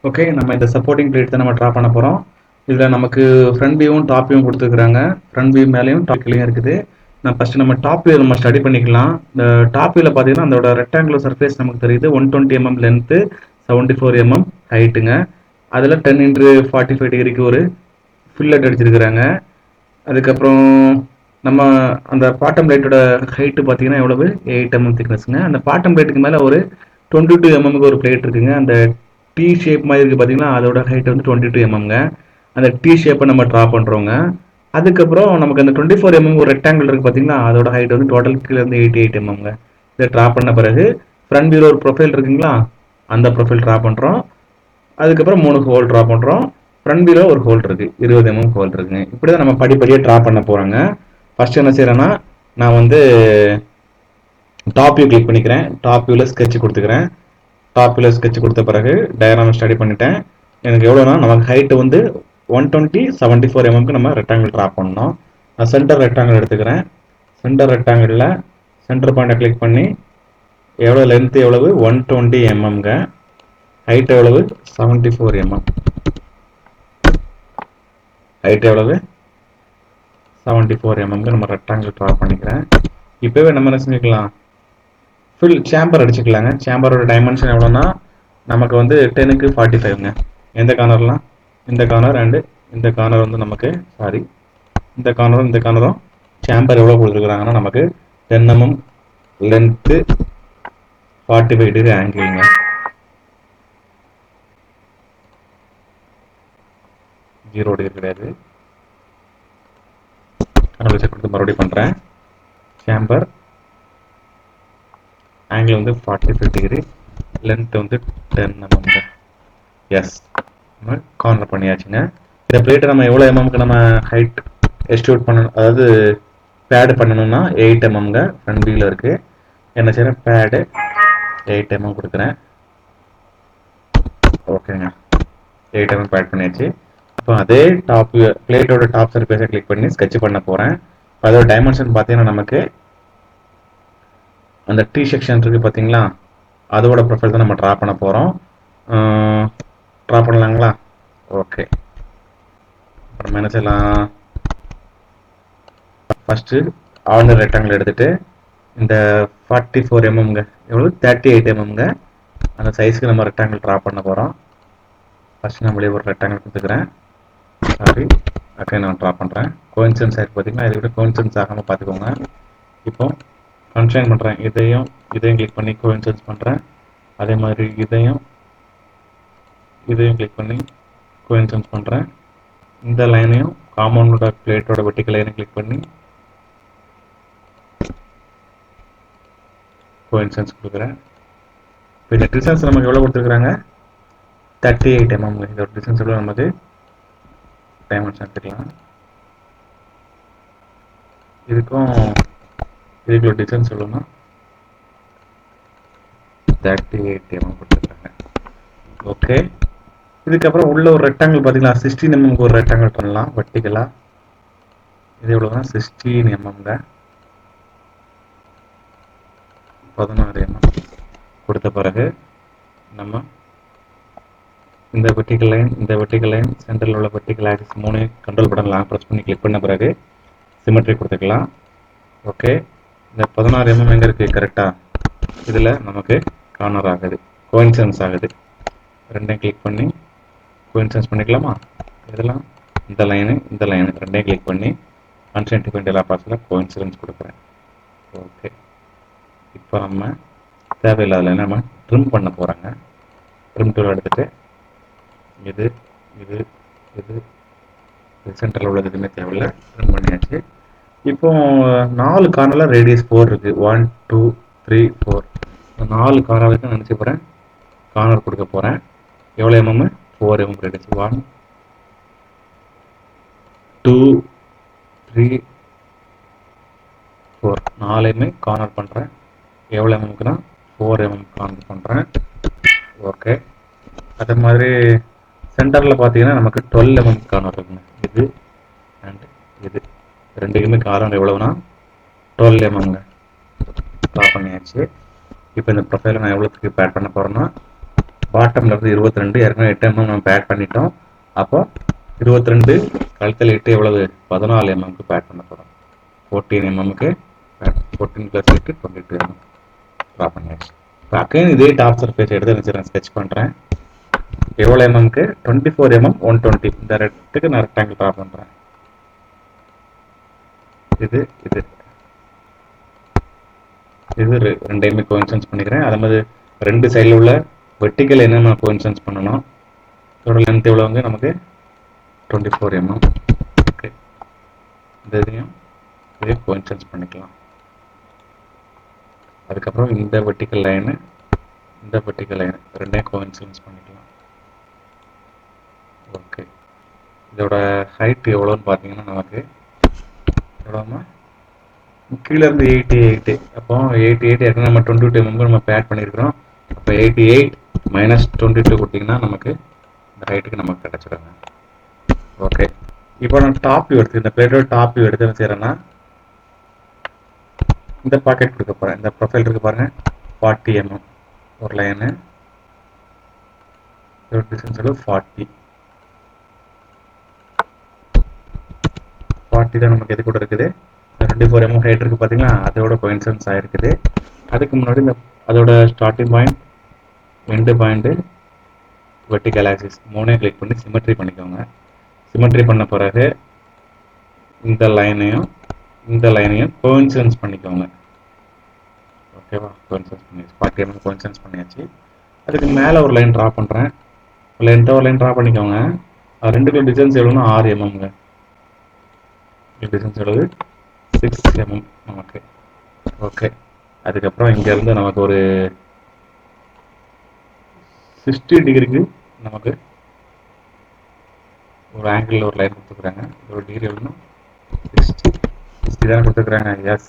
Okay, நம்ம இந்த supporting plate தான் நம்ம ட்ரா பண்ண போகிறோம். இதில் நமக்கு ஃப்ரண்ட் வியூவும் டாப் வியூவும் கொடுத்துருக்குறாங்க. ஃப்ரண்ட் வியூ மேலேயும் டாப் கீழேயும் இருக்குது. நான் ஃபஸ்ட்டு நம்ம டாப் வியூ நம்ம ஸ்டடி பண்ணிக்கலாம். இந்த டாப் வியூவில் பார்த்தீங்கன்னா அதோட ரெக்டாங்குலர் சர்ஃபேஸ் நமக்கு தெரியுது. 120 mm லென்த்து, 74 mm ஹைட்டுங்க. அதில் 10x45 டிகிரிக்கு ஒரு ஃபில்லட் அடிச்சிருக்கிறாங்க. அதுக்கப்புறம் நம்ம அந்த பாட்டம் பிளேட்டோட ஹைட்டு பார்த்தீங்கன்னா எவ்வளவு 8 mm திக்னஸ்ங்க. அந்த பாட்டம் பிளேட்டுக்கு மேலே ஒரு 22 mm ஒரு பிளேட் இருக்குங்க. அந்த டி ஷேப் மாதிரி இருக்குது பார்த்தீங்கன்னா அதோட ஹைட் வந்து 22 mmங்க. அந்த டி ஷேப்பை நம்ம ட்ரா பண்ணுறோங்க. அதுக்கப்புறம் நமக்கு அந்த 24 mm ஒரு ரெக்டாங்கிள் இருக்குது பார்த்தீங்கன்னா அதோட ஹைட் வந்து டோட்டல் கீழே வந்து 88 mmங்க. இதை ட்ரா பண்ண பிறகு ஃப்ரண்ட் வியூவில் ஒரு ப்ரொஃபைல் இருக்குங்களா, அந்த ப்ரொஃபைல் ட்ரா பண்ணுறோம். அதுக்கப்புறம் 3 ஹோல் ட்ரா பண்ணுறோம். ஃப்ரண்ட் வியூவில் ஒரு ஹோல் இருக்குது, 20 mm ஹோல் இருக்குங்க. இப்படி தான் நம்ம படிப்படியாக ட்ரா பண்ண போகிறோங்க. ஃபஸ்ட்டு என்ன செய்கிறேன்னா, நான் வந்து டாப் வியூ கிளிக் பண்ணிக்கிறேன். டாப் வியூவில் ஸ்கெட்ச் கொடுத்துக்கிறேன். டாப் வியூவில் ஸ்கெட்ச் கொடுத்த பிறகு டயக்ராம் ஸ்டடி பண்ணிட்டேன். எனக்கு எவ்வளோனா நமக்கு ஹைட்டு வந்து 120 74 mm நம்ம ரெக்டாங்கிள் ட்ரா பண்ணணும். நான் சென்டர் ரெக்டாங்கிள் எடுத்துக்கிறேன். சென்டர் ரெக்டாங்கிளில் சென்டர் பாயிண்டை கிளிக் பண்ணி எவ்வளோ லென்த்து எவ்வளவு 120 mmங்க, ஹைட் எவ்வளவு 74 mm, ஹைட் எவ்வளவு 74 mm நம்ம ரெக்டாங்கிள் ட்ரா பண்ணிக்கிறேன். இப்போவே நம்ம என்ன செஞ்சுக்கலாம், ஃபுல் சேம்பர் அடிச்சுக்கலாங்க. சேம்பரோட டைமென்ஷன் எவ்வளோனா நமக்கு வந்து 10க்கு 45ங்க. எந்த கார்னர்லாம், இந்த கார்னர் அண்டு இந்த கார்னர் வந்து நமக்கு இந்த கார்னரும் சேம்பர் எவ்வளோ கொடுத்துருக்குறாங்கன்னா நமக்கு 10 mm லென்த்து 45 டிகிரி ஆங்கிள்ங்க. ஜீரோ டிகிரி கிடையாது. கனவு செக் கொடுத்து மறுபடியும் பண்ணுறேன். சேம்பர் ஆங்கிள் வந்து 45 டிகிரி, லென்த் வந்து 10 mm. எஸ், நம்ம கார்னர் பண்ணியாச்சுங்க. இந்த பிளேட்டை நம்ம எவ்வளோ எம்எம்க்கு நம்ம ஹைட் எஸ்டிமேட் பண்ணணும், அதாவது பேடு பண்ணணும்னா 8 mmங்க ஃப்ரண்ட் வியூவில் இருக்குது. என்ன செய்கிறேன், பேடு 8 mm கொடுக்குறேன். ஓகேங்க, 8 mm பேட் பண்ணியாச்சு. இப்போ அதே டாப் பிளேட்டோட டாப் சர்ஃபேஸை கிளிக் பண்ணி ஸ்கெட்ச் பண்ண போகிறேன். அதோட டைமென்ஷன் பார்த்தீங்கன்னா நமக்கு அந்த டி செக்ஷன் இருக்குது பார்த்தீங்களா, அதோட ப்ரொஃபைல் தான் நம்ம ட்ரா பண்ண போகிறோம். ட்ரா பண்ணலாங்களா? ஓகே, அப்புறம் என்ன செய்யலாம், ஃபஸ்ட்டு ஆர்டினரி ரெக்டாங்கிள் எடுத்துகிட்டு இந்த 44 mmங்க எவ்வளோ 38 mmங்க அந்த சைஸ்க்கு நம்ம ரெக்டாங்கிள் ட்ரா பண்ண போகிறோம். ஃபஸ்ட்டு நம்மளே ஒரு ரெக்டாங்கிள் கொடுத்துக்கிறேன். ஓகே, நான் ட்ரா பண்ணுறேன். கோயின்சிடன்ஸ் ஆகிருக்கு பார்த்தீங்கன்னா, இதை விட கோயின்சிடன்ஸ் ஆகாமல் பார்த்துக்கோங்க. இப்போ கன்ஸ்ட்ரைன் பண்ணுறேன். இதையும் கிளிக் பண்ணி கோயின்சிடன்ஸ் பண்ணுறேன். அதே மாதிரி இதையும் கிளிக் பண்ணி கோயின்சிடன்ஸ் பண்ணுறேன். இந்த லைனையும் காம்பவுண்டோட பிளேட்டோட வெர்டிக்கல் லைனை கிளிக் பண்ணி கோயின்சிடன்ஸ் கொடுக்குறேன். இப்போ இந்த டிஸ்டன்ஸ் நமக்கு எவ்வளோ கொடுத்துருக்குறாங்க, 38 mm. இதோட டிஸ்டன்ஸ் எவ்வளோ நமக்கு டைமென்ஷன் எடுத்துக்கலாம். இதுக்குள்ள டிஸ்டன்ஸ் எவ்வளோன்னா 38 mm கொடுத்துருக்காங்க. ஓகே, இதுக்கப்புறம் உள்ள ஒரு ரெக்டாங்கிள் பார்த்தீங்களா, 16 mm ஒரு ரெக்டாங்கிள் பண்ணலாம் வெர்டிக்கலாக. இது எவ்வளோனா 16 mmங்க, 16 mm கொடுத்த பிறகு நம்ம இந்த வெர்டிக்கல் லைன் சென்டரில் உள்ள vertical axis 3 control button long press பண்ணி கிளிக் பண்ண பிறகு சிமெட்ரி கொடுத்துக்கலாம். ஓகே, இந்த 16 mm எங்கே இருக்குது கரெக்டாக, இதில் நமக்கு கார்னர் ஆகுது, கோயின்சிடன்ஸ் ஆகுது. ரெண்டையும் கிளிக் பண்ணி கோயின்சிடன்ஸ் பண்ணிக்கலாமா? இதெல்லாம் இந்த லைனு ரெண்டையும் கிளிக் பண்ணி கன்ஸ்ட்ரைன் டிஃபைண்ட் எல்லா பாஸில் கோயின்சிடன்ஸ் கொடுக்குறேன். ஓகே, இப்போ நம்ம தேவையில்லாத லைனை நம்ம ட்ரிம் பண்ண போகிறாங்க. ட்ரிம் டூல் எடுத்துகிட்டு இது சென்டரில் உள்ளது எதுவுமே தேவையில்லை, ட்ரிம் பண்ணியாச்சு. இப்போ 4 கார்னரில் ரேடியஸ் 4 இருக்குது. 1 2 3 4 இந்த 4 கார்னருக்கு நான் நினச்சி போகிறேன், கார்னர் கொடுக்க போகிறேன். எவ்வளோ mm, 4 mm ரேடியஸ். 1 2 3 4 4யுமே கார்னர் பண்ணுறேன். எவ்வளோ mmக்குன்னா 4 mm கார்னர் பண்ணுறேன். ஓகே, அதே மாதிரி சென்டரில் பார்த்தீங்கன்னா நமக்கு 12 mm கார்னர் இருக்குங்க. இது அண்ட் இது ரெண்டுக்குமே கார்னர் எவ்வளோனா 12 mmங்க ட்ரா பண்ணியாச்சு. இப்போ இந்த ப்ரொஃபைலை நான் எவ்வளோத்துக்கு பேட் பண்ண போகிறேன்னா பாட்டம்ல இருந்து 22 ஏற்கனவே 8 mm நம்ம ஆட் பண்ணிட்டோம். அப்போ 22 கழித்தல் 8 எவ்வளவு? 14 mmக்கு ஆட் பண்ண போகிறோம். 14 mmக்கு 14 + 8 22 mm ட்ரா பண்ணியாச்சு. இப்போ அகைன் இதே டாப் சர்ஃபேஸ் எடுத்து நான் ஸ்கெட்ச் பண்ணுறேன். எவ்வளோ எம்எம்க்கு? 24 mm 120. இந்த ரெட்டுக்கு நான் ரெக்டாங்கிள் ட்ரா பண்ணுறேன். இது இது இது ரெண்டையுமே கோஇன்சிடென்ஸ் பண்ணிக்கிறேன். அதே மாதிரி ரெண்டு சைடில் உள்ள வெர்டிக்கல் என்னென்ன கோஇன்சிடென்ஸ் பண்ணணும். இதோட லென்த் எவ்வளோங்க? நமக்கு 24 mm. ஓகே, இந்த இதையும் கோஇன்சிடென்ஸ் பண்ணிக்கலாம். அதுக்கப்புறம் இந்த வெர்டிக்கல் லைனு இந்த வெர்டிக்கல் லைன் ரெண்டையும் கோஇன்சிடென்ஸ் பண்ணிக்கலாம். ஓகே, இதோட ஹைட் எவ்வளோன்னு பார்த்தீங்கன்னா நமக்கு எவ்வளோமா? கீழே இருந்து 88. அப்போ 88 ஏற்கனவே நம்ம 22 mm நம்ம ஆட் பண்ணியிருக்கிறோம். அப்போ 88 - 22 கொடுத்தீங்கன்னா நமக்கு இந்த ஹைட்டுக்கு நமக்கு கிடச்சிடுங்க. ஓகே, இப்போ நான் டாப் வியூ எடுத்து இந்த பிளேட்டோட டாப் வியூ எடுத்து என்ன செய்கிறேன்னா இந்த பாக்கெட் கொடுக்க போகிறேன். இந்த ப்ரொஃபைல் இருக்கு பாருங்கள், 40 mm ஒரு லைனு. இதோட டிஸ்டன்ஸ் அளவு 40 தான் நமக்கு எது கூட இருக்குது. 24 mm ஹைட் இருக்குது பார்த்தீங்களா, அதோட கோஇன்சிடென்ஸ் ஆகிருக்குது. அதுக்கு முன்னாடி இந்த அதோட starting point, end point, vertical axis மூணையும் கிளிக் பண்ணி சிமெட்ரி பண்ணிக்கோங்க. சிமெட்ரி பண்ண பிறகு இந்த லைனையும் கோஇன்சிடென்ஸ் பண்ணிக்கோங்க. ஓகேவா? கோஇன்சிடென்ஸ் பண்ணியாச்சு. 40 mm கோஇன்சிடென்ஸ் பண்ணியாச்சு. அதுக்கு மேலே ஒரு லைன் ட்ரா பண்ணுறேன். லென்த்தாக ஒரு லைன் ட்ரா பண்ணிக்கோங்க. அது ரெண்டுக்குள்ள டிஸ்டன்ஸ் எவ்வளோன்னா 6 mmங்க. டிஸ்டன்ஸ் எவ்வளவு? 6 mm நமக்கு. ஓகே, அதுக்கப்புறம் இங்கேருந்து நமக்கு ஒரு 60 டிகிரிக்கு நமக்கு ஒரு ஆங்கிளில் ஒரு லைன் கொடுத்துருக்குறாங்க. ஒரு டிகிரி எவ்வளோன்னா 60 தானே கொடுத்துருக்குறாங்க. Yes,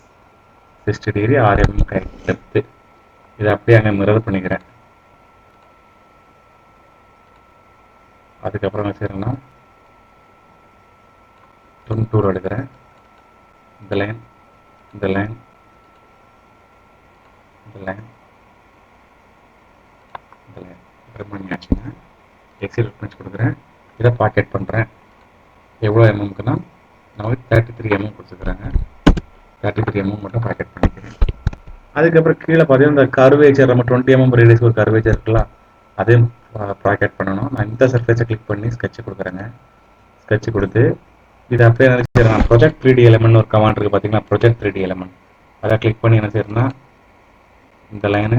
60 degree 6 mm depth. இதை அப்படியே அங்கே மிரர் பண்ணிக்கிறேன். அதுக்கப்புறம் என்ன செய்யறேன்னா 22 எடுக்கிறேன். இந்த லைன் ட்ரிம் பண்ணியாச்சுங்க. எக்ஸில் ரெஃபரன்ஸ் கொடுக்குறேன். இதை பாக்கெட் பண்ணுறேன். எவ்வளோ எம்எம்க்குன்னா நமக்கு 33 mm கொடுத்துருக்குறாங்க. 33 mm மட்டும் பாக்கெட் பண்ணிக்கிறேன். அதுக்கப்புறம் கீழே பார்த்தீங்கன்னா இந்த கர்வேச்சர், நம்ம 20 mm ரேடியஸ் ஒரு கர்வேச்சர் இருக்கலாம், அதையும் பாக்கெட் பண்ணணும். நான் இந்த சர்ஃபேஸை கிளிக் பண்ணி ஸ்கெட்ச் கொடுக்குறேங்க. ஸ்கெட்ச் கொடுத்து இதை அப்படியே என்ன செய்யறேன், ப்ரொஜெக்ட் 3D எலிமெண்ட் ஒரு கமாண்ட் இருக்குது பார்த்தீங்கன்னா, ப்ரொஜெக்ட் 3D எலிமெண்ட் அதை கிளிக் பண்ணி என்ன செய்யறேன்னா இந்த லைனு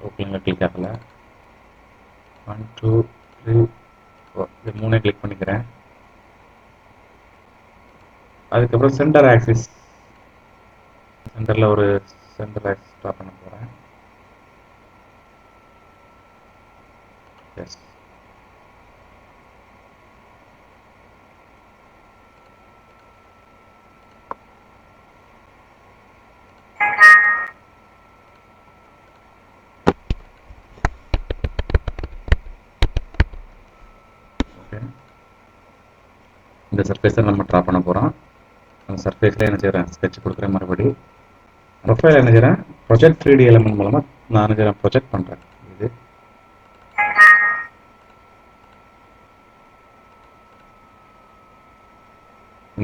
ஓகேங்களா? கிளிக் ஆகலை. 1 2 3 4 இது மூணே கிளிக் பண்ணிக்கிறேன். அதுக்கப்புறம் சென்டர் ஆக்சிஸ், சென்டரில் ஒரு சென்டர் ஆக்சிஸ் ட்ரா பண்ண போகிறேன். எஸ், இந்த சர்ஃபேஸை நம்ம ட்ரா பண்ண போகிறோம். அந்த சர்ஃபேஸில் என்ன செய்கிறேன், ஸ்கெட்ச் கொடுக்குறேன். மறுபடி ப்ரொஃபைல் என்ன செய்கிறேன், ப்ரொஜெக்ட் 3D எலிமெண்ட் மூலமாக நான் என்ன செய்கிறேன், ப்ரொஜெக்ட் பண்ணுறேன். இது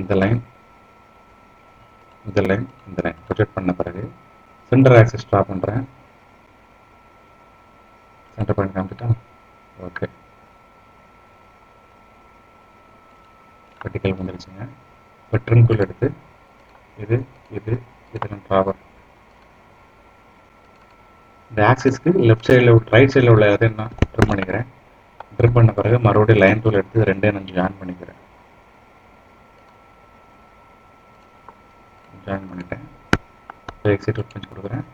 இந்த லைன் ப்ரொஜெக்ட் பண்ண பிறகு சென்டர் ஆக்சிஸ் ட்ரா பண்ணுறேன். சென்டர் பாயிண்ட் காமிச்சிட்டேன். ஓகே, வெர்டிக்கல் வந்துருச்சுங்க. இப்போ ட்ரிம் டூல் எடுத்து இதெல்லாம் ட்ராவர் இந்த ஆக்சிஸ்க்கு லெஃப்ட் சைடில் ரைட் சைடில் உள்ள இதை நான் ட்ரிம் பண்ணிக்கிறேன். ட்ரிம் பண்ண பிறகு மறுபடியும் லைன் டூல் எடுத்து ரெண்டையும் நான் ஜாயின் பண்ணிக்கிறேன். ஜாயின் பண்ணிட்டேன். எக்ஸிட் ரெஃபரன்ஸ் கொடுக்குறேன்.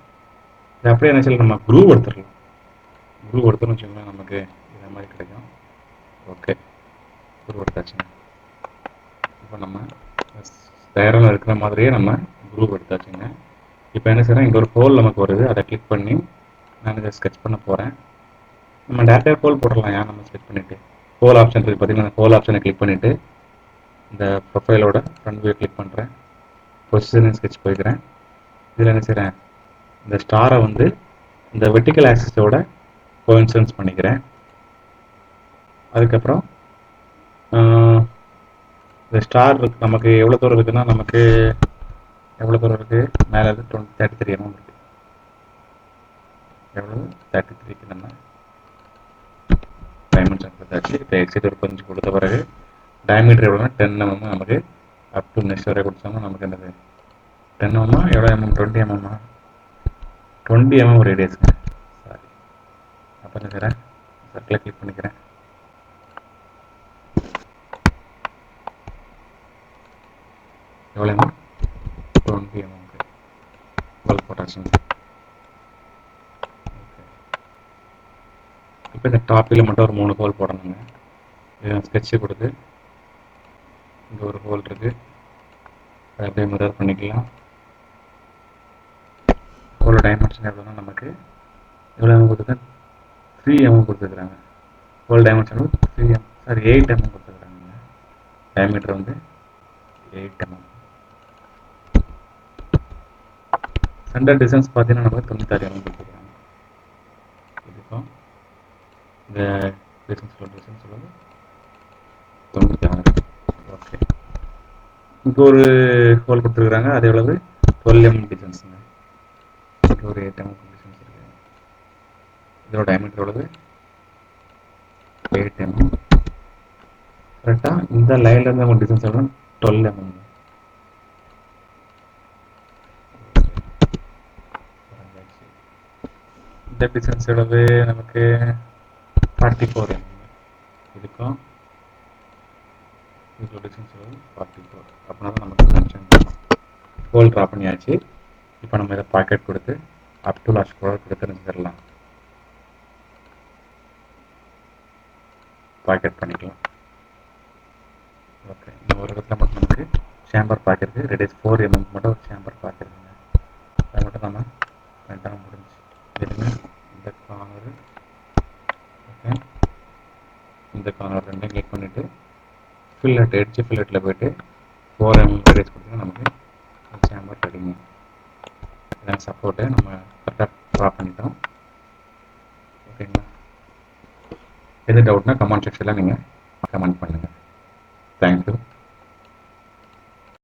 இது அப்படியே என்ன செய்யலாம், நம்ம குரூவ் எடுத்துடலாம். குரூவ் எடுத்தோம்னு வச்சுக்கோங்களேன், நமக்கு இதை மாதிரி கிடைக்கும். ஓகே, குரூவ் எடுத்தாச்சுங்க. இப்போ நம்ம டயரான இருக்கிற மாதிரியே நம்ம குரூப் எடுத்தாச்சுங்க. இப்போ என்ன செய்யறேன், இங்கே ஒரு ஹோல் நமக்கு வருது, அதை கிளிக் பண்ணி நான் இதை ஸ்கெட்ச் பண்ண போகிறேன். நம்ம டேரக்டாக ஹோல் போட்டுடலாம். ஏன் நம்ம ஸ்கெட்ச் பண்ணிவிட்டு ஹோல் ஆப்ஷன் இருக்குது பார்த்தீங்கன்னா, அந்த ஹோல் ஆப்ஷனை கிளிக் பண்ணிவிட்டு இந்த ப்ரொஃபைலோட ஃப்ரண்ட் வியூ கிளிக் பண்ணுறேன். பொசிஷன் ஸ்கெட்ச் போய்க்கிறேன். இதில் என்ன செய்கிறேன், இந்த ஸ்டாரை வந்து இந்த வெர்டிக்கல் ஆக்சிஸோட கோஇன்சிடென்ஸ் பண்ணிக்கிறேன். அதுக்கப்புறம் இந்த ஸ்டார் இருக்கு, நமக்கு எவ்வளோ தூரம் இருக்குன்னா, நமக்கு எவ்வளோ தூரம் இருக்குது, மேலே இருந்து 33 mm இருக்குது. எவ்வளோ 33க்கு நம்ம டைமென்ஷன் கொடுத்தாச்சு. இப்போ எக்ஸிட் ஒரு கொஞ்சம் கொடுத்த பிறகு டயமீட்டர் எவ்வளோனா 10 mm நமக்கு அப் டு நெக்ஸ்ட் வரை கொடுத்தோம்னா நமக்கு என்னது 10 mm எவ்வளோ mm 20 mm 20 mm ரேடியஸுங்க. சாரி, அப்போ என்ன செய்கிறேன், சர்க்கிளை கிளிக் பண்ணிக்கிறேன். எவ்வளோ 20 mm பல்ப் போட்டாச்சுங்க. ஓகே, இப்போ இந்த டாப்பில் மட்டும் ஒரு 3 ஹோல் போடணுங்க. இது ஸ்கெட்சு கொடுத்து இங்கே ஒரு ஹோல் இருக்குது, அதை அப்படியே மிரர் பண்ணிக்கலாம். ஹோல் டைமென்ஷன் எவ்வளோனா நமக்கு எவ்வளோ mm கொடுத்து 3 mm கொடுத்துருக்குறாங்க. Whole dimension 3 mm, sorry 8 mm கொடுத்துருக்குறாங்க. டயமீட்டர் வந்து 8 mm. சென்டர் டிஸ்டன்ஸ் பார்த்தீங்கன்னா நமக்கு 96 mm கொடுத்துருக்காங்க. இதுக்கும் இந்த டிஸ்டன்ஸ் உள்ளது 96. ஓகே, இப்போ ஒரு ஹோல் கொடுத்துருக்குறாங்க, அது எவ்வளவு 12 mm டிஸ்டன்ஸுங்க. ஒரு 8 mm டிஸ்டன்ஸ் இருக்குது. இதோட டயமீட்டர் எவ்வளவு 8 mm. கரெக்டாக இந்த லைன்லேருந்து நம்ம டிஸ்டன்ஸ் எவ்வளோ 12 mm. இந்த டிஸ்டன்ஸ் எவ்வளவு நமக்கு 44 mm. இதுக்கும் இதோட டிஸ்டன்ஸ் எவ்வளவு 44. அப்படின்னா தான் நமக்கு மென்ஷன் பண்ணணும். ஹோல் ட்ரா பண்ணியாச்சு. இப்போ நம்ம இதை பாக்கெட் கொடுத்து அப் டு லாஸ்ட் கூட கொடுத்து நிறுத்திடலாம். பாக்கெட் பண்ணிக்கலாம். ஓகே, இந்த ஒரு இடத்துல மட்டும் நமக்கு சேம்பர் பாக்கெட் ரேடியஸ் 4 mm மட்டும் ஒரு சேம்பர் பாக்கெட்டுங்க. அதை மட்டும் நம்ம பண்ணிட்டா முடிஞ்சு. இதுங்க இந்த கார்னர், ஓகே, இந்த கார்னர் ரெண்டையும் கிளிக் பண்ணிவிட்டு ஃபில்லட் எட்ஜ் ஃபில்லட்டில் போய்ட்டு 4 mm ரேடியஸ் கொடுத்தீங்கன்னா நமக்கு சேம்பர் ரெடிங்க. இதான் சப்போர்ட்டு நம்ம கரெக்டாக ட்ரா பண்ணிட்டோம். ஓகேங்களா, எது டவுட்னா கமெண்ட் செக்ஷனில் நீங்கள் கமெண்ட் பண்ணுங்கள். தேங்க்யூ.